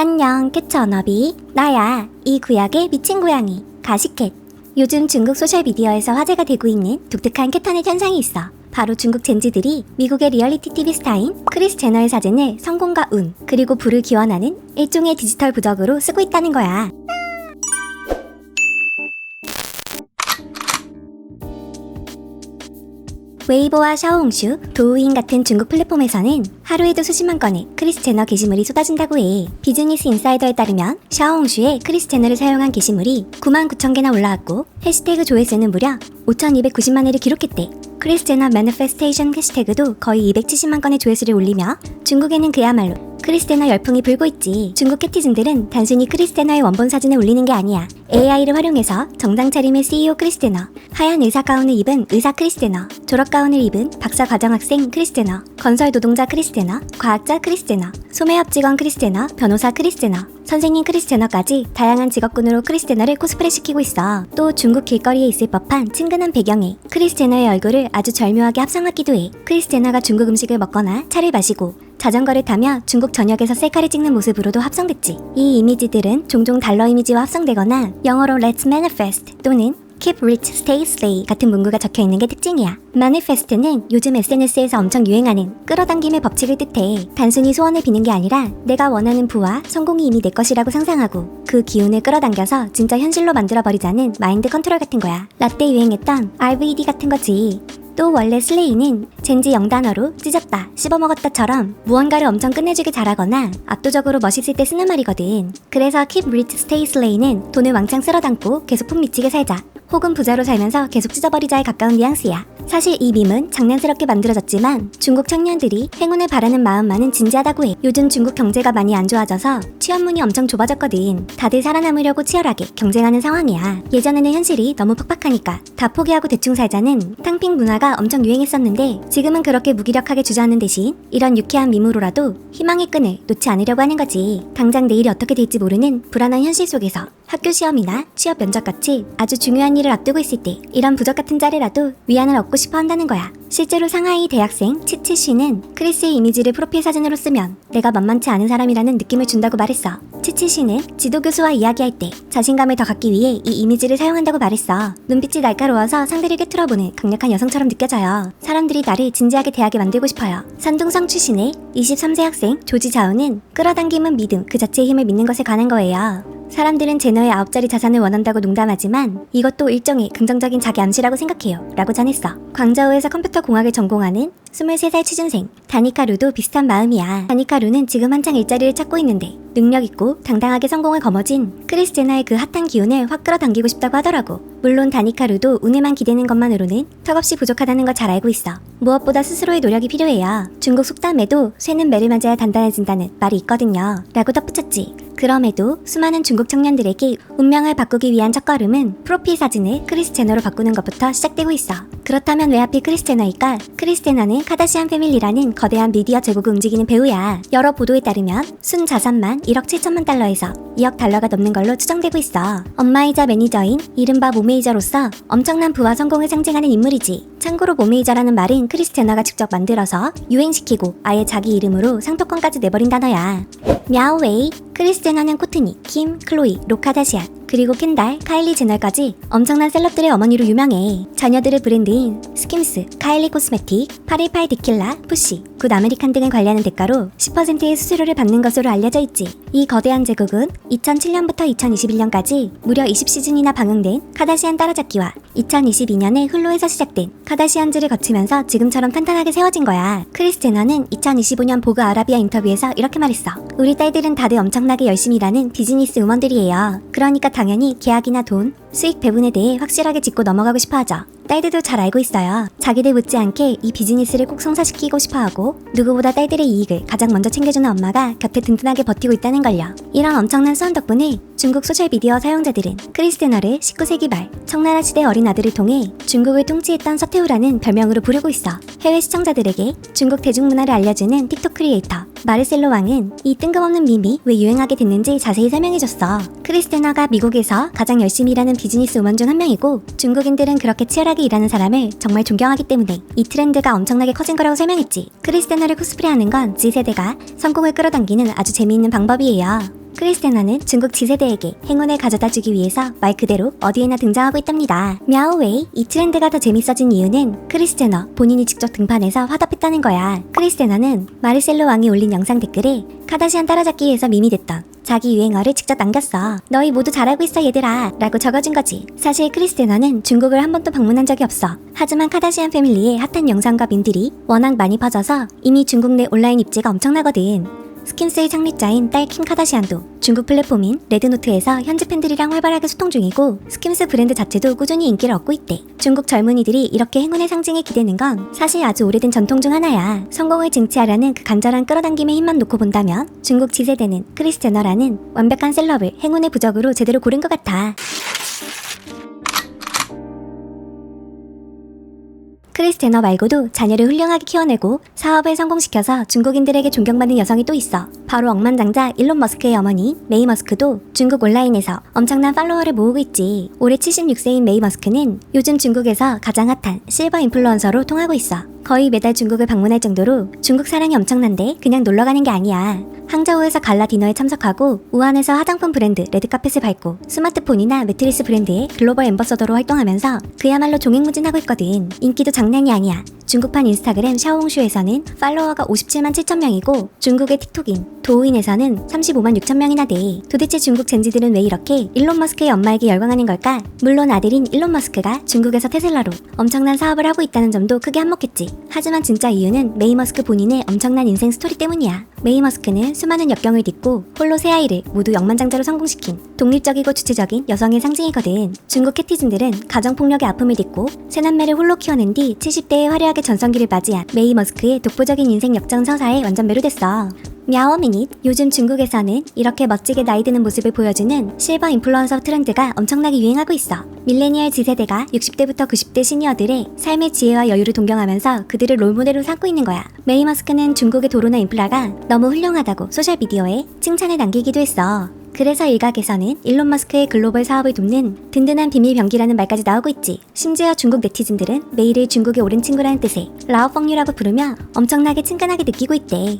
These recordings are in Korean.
안녕, 캣츠 언어비. 나야, 이 구역의 미친 고양이, 가시캣. 요즘 중국 소셜미디어에서 화제가 되고 있는 독특한 캣터넷 현상이 있어. 바로 중국 젠지들이 미국의 리얼리티 TV 스타인 크리스 제너의 사진을 성공과 운, 그리고 부를 기원하는 일종의 디지털 부적으로 쓰고 있다는 거야. 웨이보와 샤오홍슈, 도우인 같은 중국 플랫폼에서는 하루에도 수십만 건의 크리스 제너 게시물이 쏟아진다고 해. 비즈니스 인사이더에 따르면 샤오홍슈의 크리스 제너를 사용한 게시물이 99,000개나 올라왔고 해시태그 조회수는 무려 5,290만 회를 기록했대. 크리스 제너 매니페스테이션 해시태그도 거의 270만 건의 조회수를 올리며 중국에는 그야말로 크리스 제너 열풍이 불고 있지. 중국 캐티즌들은 단순히 크리스 제너의 원본 사진을 올리는 게 아니야. AI를 활용해서 정장 차림의 CEO 크리스 제너, 하얀 의사 가운을 입은 의사 크리스 제너, 졸업 가운을 입은 박사 과정학생 크리스 제너, 건설 노동자 크리스 제너, 과학자 크리스 제너, 소매업 직원 크리스 제너, 변호사 크리스 제너, 선생님 크리스 제너까지 다양한 직업군으로 크리스 제너를 코스프레 시키고 있어. 또 중국 길거리에 있을 법한 친근한 배경에 크리스 제너의 얼굴을 아주 절묘하게 합성하기도 해. 크리스 제너가 중국 음식을 먹거나 차를 마시고 자전거를 타며 중국 전역에서 셀카를 찍는 모습으로도 합성됐지. 이 이미지들은 종종 달러 이미지와 합성되거나 영어로 Let's Manifest 또는 Keep Rich, Stay Slay 같은 문구가 적혀있는 게 특징이야. Manifest는 요즘 SNS에서 엄청 유행하는 끌어당김의 법칙을 뜻해. 단순히 소원을 비는 게 아니라 내가 원하는 부와 성공이 이미 내 것이라고 상상하고 그 기운을 끌어당겨서 진짜 현실로 만들어버리자는 마인드 컨트롤 같은 거야. 라떼 유행했던 RVD 같은 거지. 또 원래 슬레이는 젠지 영단어로 찢었다, 씹어먹었다처럼 무언가를 엄청 끝내주길 잘하거나 압도적으로 멋있을 때 쓰는 말이거든. 그래서 Keep Rich, Stay Slay는 돈을 왕창 쓸어담고 계속 푹 미치게 살자, 혹은 부자로 살면서 계속 찢어버리자에 가까운 뉘앙스야. 사실 이 밈은 장난스럽게 만들어졌지만 중국 청년들이 행운을 바라는 마음만은 진지하다고 해. 요즘 중국 경제가 많이 안 좋아져서 취업문이 엄청 좁아졌거든. 다들 살아남으려고 치열하게 경쟁하는 상황이야. 예전에는 현실이 너무 팍팍하니까 다 포기하고 대충 살자는 탕핑 문화가 엄청 유행했었는데 지금은 그렇게 무기력하게 주저하는 대신 이런 유쾌한 밈으로라도 희망의 끈을 놓지 않으려고 하는 거지. 당장 내일이 어떻게 될지 모르는 불안한 현실 속에서 학교 시험이나 취업 면접같이 아주 중요한 일을 앞두고 있을 때 이런 부적 같은 짤이라도 위안을 얻고 싶어 한다는 거야. 실제로 상하이 대학생 치치 씨는 크리스의 이미지를 프로필 사진으로 쓰면 내가 만만치 않은 사람이라는 느낌을 준다고 말했어. 치치 씨는 지도교수와 이야기할 때 자신감을 더 갖기 위해 이 이미지를 사용한다고 말했어. 눈빛이 날카로워서 상대를 꿰뚫어보는 강력한 여성처럼 느껴져요. 사람들이 나를 진지하게 대하게 만들고 싶어요. 산둥성 출신의 23세 학생 조지 자우는 끌어당김은 믿음 그 자체의 힘을 믿는 것에 관한 거예요. 사람들은 제너의 9자리 자산을 원한다고 농담하지만 이것도 일종의 긍정적인 자기 암시라고 생각해요 라고 전했어. 광저우에서 컴퓨터 공학을 전공하는 23살 취준생 다니카 루도 비슷한 마음이야. 다니카 루는 지금 한창 일자리를 찾고 있는데 능력있고 당당하게 성공을 거머쥔 크리스 제너의 그 핫한 기운을 확 끌어당기고 싶다고 하더라고. 물론 다니카 루도 운에만 기대는 것만으로는 턱없이 부족하다는 걸 잘 알고 있어. 무엇보다 스스로의 노력이 필요해요. 중국 속담에도 쇠는 매를 맞아야 단단해진다는 말이 있거든요 라고 덧붙였지. 그럼에도 수많은 중국 청년들에게 운명을 바꾸기 위한 첫걸음은 프로필 사진을 크리스 제너로 바꾸는 것부터 시작되고 있어. 그렇다면 왜 하필 크리스 제너일까? 크리스 제너는 카다시안 패밀리라는 거대한 미디어 제국을 움직이는 배우야. 여러 보도에 따르면 순 자산만 1억 7천만 달러에서 2억 달러가 넘는 걸로 추정되고 있어. 엄마이자 매니저인 이른바 모메이저로서 엄청난 부와 성공을 상징하는 인물이지. 참고로 모메이저라는 말은 크리스 제너가 직접 만들어서 유행시키고 아예 자기 이름으로 상표권까지 내버린 단어야. мя오웨이, 크리스 제너는 코트니, 킴, 클로이, 로카다시안, 그리고 켄달, 카일리 제너까지 엄청난 셀럽들의 어머니로 유명해. 자녀들의 브랜드인 스킴스, 카일리 코스메틱, 818 데킬라, 푸시, 굿 아메리칸 등을 관리하는 대가로 10%의 수수료를 받는 것으로 알려져 있지. 이 거대한 제국은 2007년부터 2021년까지 무려 20시즌이나 방영된 카다시안 따라잡기와 2022년에 훌루에서 시작된 카다시안즈를 거치면서 지금처럼 탄탄하게 세워진 거야. 크리스 제너는 2025년 보그 아라비아 인터뷰에서 이렇게 말했어. 우리 딸들은 다들 엄청나게 열심히 일하는 비즈니스 우먼들이에요. 그러니까 당연히 계약이나 돈, 수익 배분에 대해 확실하게 짚고 넘어가고 싶어 하죠. 딸들도 잘 알고 있어요. 자기들 못지않게 이 비즈니스를 꼭 성사시키고 싶어하고 누구보다 딸들의 이익을 가장 먼저 챙겨주는 엄마가 곁에 든든하게 버티고 있다는 걸요. 이런 엄청난 수원 덕분에 중국 소셜미디어 사용자들은 크리스 제너를 19세기 말 청나라 시대 어린 아들을 통해 중국을 통치했던 서태후라는 별명으로 부르고 있어. 해외 시청자들에게 중국 대중문화를 알려주는 틱톡 크리에이터 마르셀로 왕은 이 뜬금없는 밈이 왜 유행하게 됐는지 자세히 설명해줬어. 크리스 제너가 미국에서 가장 열심히 일하는 비즈니스 우먼 중 한 명이고 중국인들은 그렇게 치열하게 일하는 사람을 정말 존경하기 때문에 이 트렌드가 엄청나게 커진 거라고 설명했지. 크리스 제너를 코스프레하는 건 Z세대가 성공을 끌어당기는 아주 재미있는 방법이에요. 크리스테너는 중국 지세대에게 행운을 가져다주기 위해서 말 그대로 어디에나 등장하고 있답니다. мя오웨이, 이 트렌드가 더 재밌어진 이유는 크리스테너 본인이 직접 등판해서 화답했다는 거야. 크리스테너는 마르셀로 왕이 올린 영상 댓글에 카다시안 따라잡기 위해서 밈이 됐던 자기 유행어를 직접 남겼어. 너희 모두 잘하고 있어 얘들아 라고 적어준 거지. 사실 크리스테너는 중국을 한 번도 방문한 적이 없어. 하지만 카다시안 패밀리의 핫한 영상과 밈들이 워낙 많이 퍼져서 이미 중국 내 온라인 입지가 엄청나거든. 스킨스의 창립자인 딸 킴 카다시안도 중국 플랫폼인 레드노트에서 현지 팬들이랑 활발하게 소통 중이고 스킨스 브랜드 자체도 꾸준히 인기를 얻고 있대. 중국 젊은이들이 이렇게 행운의 상징에 기대는 건 사실 아주 오래된 전통 중 하나야. 성공을 쟁취하려는 그 간절한 끌어당김의 힘만 놓고 본다면 중국 지세대는 크리스테너라는 완벽한 셀럽을 행운의 부적으로 제대로 고른 것 같아. 크리스테너 말고도 자녀를 훌륭하게 키워내고 사업을 성공시켜서 중국인들에게 존경받는 여성이 또 있어. 바로 억만장자 일론 머스크의 어머니 메이 머스크도 중국 온라인에서 엄청난 팔로워를 모으고 있지. 올해 76세인 메이 머스크는 요즘 중국에서 가장 핫한 실버 인플루언서로 통하고 있어. 거의 매달 중국을 방문할 정도로 중국 사랑이 엄청난데 그냥 놀러가는 게 아니야. 항저우에서 갈라 디너에 참석하고 우한에서 화장품 브랜드 레드카펫을 밟고 스마트폰이나 매트리스 브랜드의 글로벌 앰버서더로 활동하면서 그야말로 종횡무진하고 있거든. 인기도 장난이 아니야. 중국판 인스타그램 샤오홍슈에서는 팔로워가 57만 7천 명이고 중국의 틱톡인 도우인에서는 35만 6천 명이나 돼. 도대체 중국 젠지들은 왜 이렇게 일론 머스크의 엄마에게 열광하는 걸까? 물론 아들인 일론 머스크가 중국에서 테슬라로 엄청난 사업을 하고 있다는 점도 크게 한몫했지. 하지만 진짜 이유는 메이 머스크 본인의 엄청난 인생 스토리 때문이야. 메이 머스크는 수많은 역경을 딛고 홀로 세 아이를 모두 억만장자로 성공시킨 독립적이고 주체적인 여성의 상징이거든. 중국 캐티즌들은 가정폭력의 아픔을 딛고 세 남매를 홀로 키워낸 뒤 70대의 화려하게 전성기를 맞이한 메이 머스크의 독보적인 인생 역전 서사에 완전 매료됐어. мя오미닛, 요즘 중국에서는 이렇게 멋지게 나이 드는 모습을 보여주는 실버 인플루언서 트렌드가 엄청나게 유행하고 있어. 밀레니얼 Z세대가 60대부터 90대 시니어들의 삶의 지혜와 여유를 동경하면서 그들을 롤모델로 삼고 있는 거야. 메이 머스크는 중국의 도로나 인프라가 너무 훌륭하다고 소셜미디어에 칭찬을 남기기도 했어. 그래서 일각에서는 일론 머스크의 글로벌 사업을 돕는 든든한 비밀 병기라는 말까지 나오고 있지. 심지어 중국 네티즌들은 메이를 중국의 오랜 친구라는 뜻의 라오펑유라고 부르며 엄청나게 친근하게 느끼고 있대.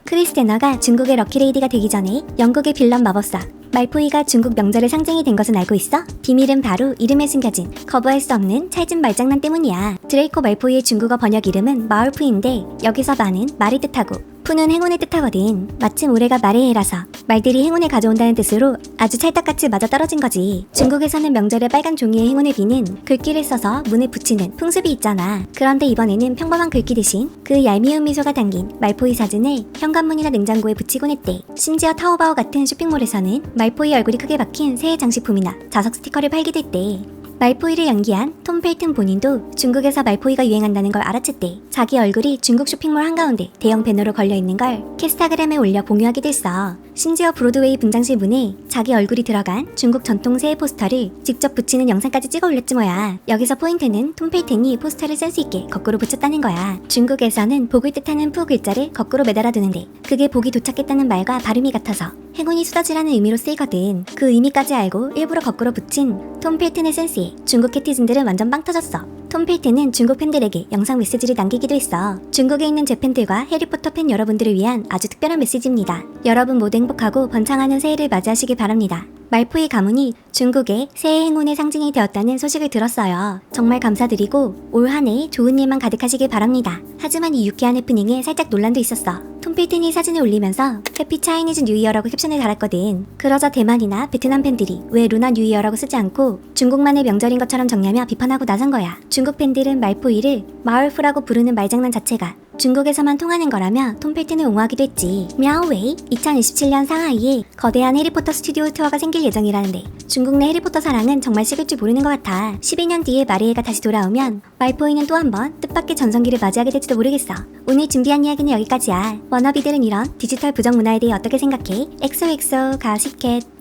크리스테너가 중국의 럭키레이디가 되기 전에 영국의 빌런 마법사 말포이가 중국 명절의 상징이 된 것은 알고 있어? 비밀은 바로 이름에 숨겨진 거부할 수 없는 찰진 말장난 때문이야. 드레이코 말포이의 중국어 번역 이름은 마울푸인데 여기서 마는 말을 뜻하고 푸는 행운을 뜻하거든. 마침 올해가 말의 해라서 말들이 행운을 가져온다는 뜻으로 아주 찰떡같이 맞아떨어진 거지. 중국에서는 명절에 빨간 종이에 행운을 비는 글귀를 써서 문에 붙이는 풍습이 있잖아. 그런데 이번에는 평범한 글귀 대신 그 얄미운 미소가 담긴 말포이 사진을 현관문이나 냉장고에 붙이곤 했대. 심지어 타오바오 같은 쇼핑몰에서는 말포이 얼굴이 크게 박힌 새해 장식품이나 자석 스티커를 팔기도 했대. 말포이를 연기한 톰 펠튼 본인도 중국에서 말포이가 유행한다는 걸 알아챘대. 자기 얼굴이 중국 쇼핑몰 한가운데 대형 배너로 걸려있는 걸 캐스타그램에 올려 공유하기도 했어. 심지어 브로드웨이 분장실 문에 자기 얼굴이 들어간 중국 전통 새해 포스터를 직접 붙이는 영상까지 찍어 올렸지 뭐야. 여기서 포인트는 톰 펠튼이 포스터를 센스 있게 거꾸로 붙였다는 거야. 중국에서는 복을 뜻하는 푸 글자를 거꾸로 매달아두는데 그게 복이 도착했다는 말과 발음이 같아서 행운이 쏟아지라는 의미로 쓰이거든. 그 의미까지 알고 일부러 거꾸로 붙인 톰 펠튼의 센스에 중국 캐티즌들은 완전 빵 터졌어. 톰 펠튼은 중국 팬들에게 영상 메시지를 남기기도 했어. 중국에 있는 제 팬들과 해리포터 팬 여러분들을 위한 아주 특별한 메시지입니다. 여러분 모두 행복하고 번창하는 새해를 맞이하시길 바랍니다. 말포이 가문이 중국의 새해 행운의 상징이 되었다는 소식을 들었어요. 정말 감사드리고 올 한 해 좋은 일만 가득하시길 바랍니다. 하지만 이 유쾌한 해프닝에 살짝 논란도 있었어. 톰 펠튼이 사진을 올리면서 해피 차이니즈 뉴이어라고 캡션을 달았거든. 그러자 대만이나 베트남 팬들이 왜 루나 뉴이어라고 쓰지 않고 중국만의 명절인 것처럼 정냐며 비판하고 나선 거야. 중국 팬들은 말포이를 마울프라고 부르는 말장난 자체가 중국에서만 통하는 거라며 톰 펠튼을 옹호하기도 했지. мя오웨이, 2027년 상하이에 거대한 해리포터 스튜디오 투어가 생길 예정이라는데 중국 내 해리포터 사랑은 정말 식을 줄 모르는 것 같아. 12년 뒤에 마리에가 다시 돌아오면 말포이는 또 한 번 뜻밖의 전성기를 맞이하게 될지도 모르겠어. 오늘 준비한 이야기는 여기까지야. 워너비들은 이런 디지털 부정 문화에 대해 어떻게 생각해? 엑소엑소 가시켓.